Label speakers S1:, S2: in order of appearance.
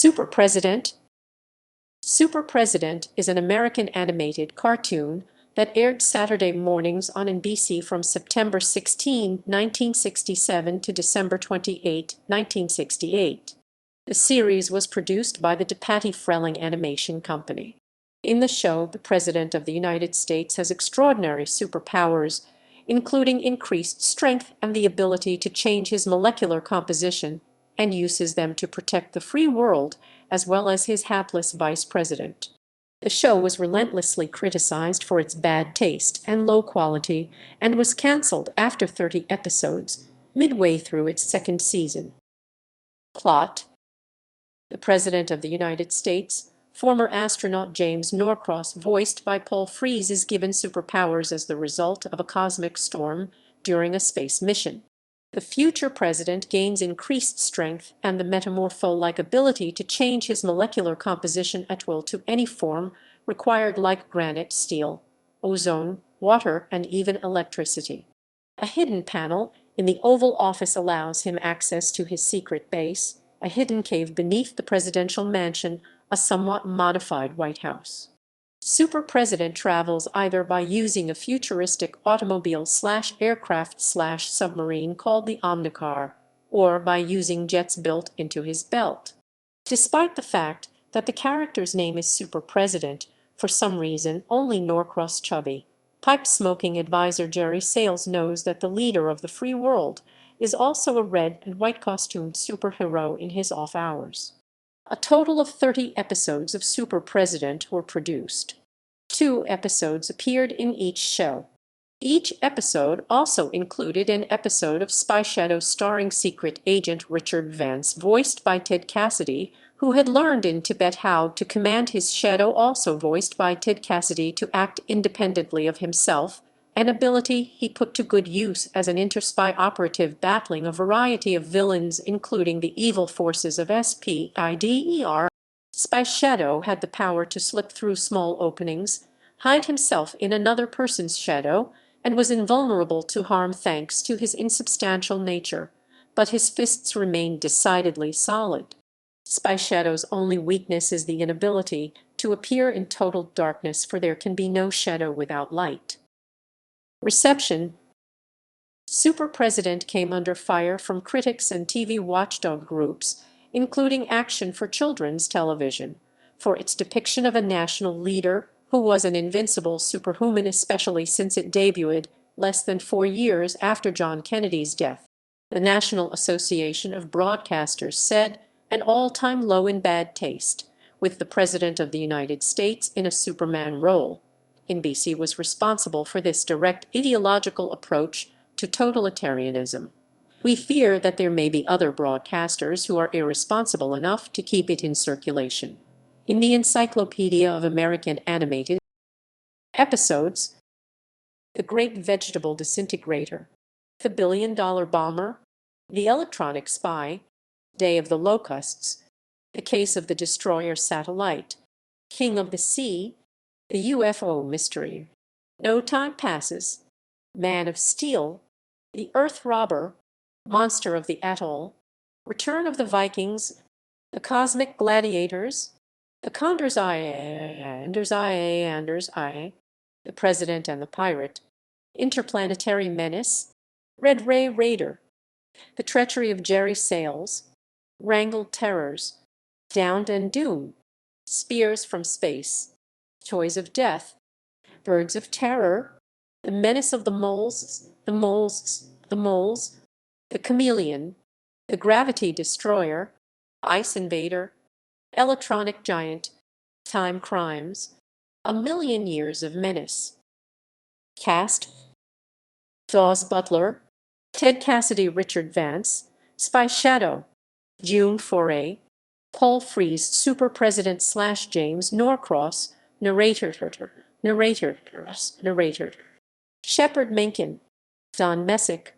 S1: Super President. Super President is an American animated cartoon that aired Saturday mornings on NBC from September 16, 1967 to December 28, 1968. The series was produced by the DePatie Freleng Animation Company. In the show, the President of the United States has extraordinary superpowers, including increased strength and the ability to change his molecular composition, and uses them to protect the free world, as well as his hapless vice president. The show was relentlessly criticized for its bad taste and low quality, and was canceled after 30 episodes, midway through its second season. Plot: the President of the United States, former astronaut James Norcross, voiced by Paul Frees, is given superpowers as the result of a cosmic storm during a space mission. The future president gains increased strength and the metamorpho-like ability to change his molecular composition at will to any form required, like granite, steel, ozone, water, and even electricity. A hidden panel in the Oval Office allows him access to his secret base, a hidden cave beneath the presidential mansion, a somewhat modified White House. Super President travels either by using a futuristic automobile/aircraft/submarine called the Omnicar, or by using jets built into his belt. Despite the fact that the character's name is Super President, for some reason only Norcross' chubby, pipe-smoking advisor Jerry Sales knows that the leader of the free world is also a red and white costumed superhero in his off hours. A total of 30 episodes of Super President were produced. 2 episodes appeared in each show. Each episode also included an episode of Spy Shadow starring secret agent Richard Vance, voiced by Ted Cassidy, who had learned in Tibet how to command his shadow, also voiced by Ted Cassidy, to act independently of himself, an ability he put to good use as an interspy operative battling a variety of villains, including the evil forces of SPIDER. Spy Shadow had the power to slip through small openings, hide himself in another person's shadow, and was invulnerable to harm thanks to his insubstantial nature, but his fists remained decidedly solid. Spy Shadow's only weakness is the inability to appear in total darkness, for there can be no shadow without light. Reception: Super President came under fire from critics and TV watchdog groups, including Action for Children's Television, for its depiction of a national leader who was an invincible superhuman, especially since it debuted less than 4 years after John Kennedy's death. The National Association of Broadcasters said an all-time low in bad taste, with the President of the United States in a Superman role. NBC was responsible for this direct ideological approach to totalitarianism. We fear that there may be other broadcasters who are irresponsible enough to keep it in circulation. In the Encyclopedia of American Animated Episodes: The Great Vegetable Disintegrator, The Billion-Dollar Bomber, The Electronic Spy, Day of the Locusts, The Case of the Destroyer Satellite, King of the Sea, The UFO Mystery, No Time Passes, Man of Steel, The Earth Robber, Monster of the Atoll, Return of the Vikings, The Cosmic Gladiators, The Condor's Eye, The President and the Pirate, Interplanetary Menace, Red Ray Raider, The Treachery of Jerry Sales, Wrangled Terrors, Downed and Doom, Spears from Space, Toys of Death, Birds of Terror, The Menace of the Moles, The Chameleon, The Gravity Destroyer, Ice Invader, Electronic Giant, Time Crimes, A Million Years of Menace. Cast: Dawes Butler, Ted Cassidy, Richard Vance, Spy Shadow, June Foray, Paul Frees, Super President / James Norcross, narrator, Shepard Menken, Don Messick,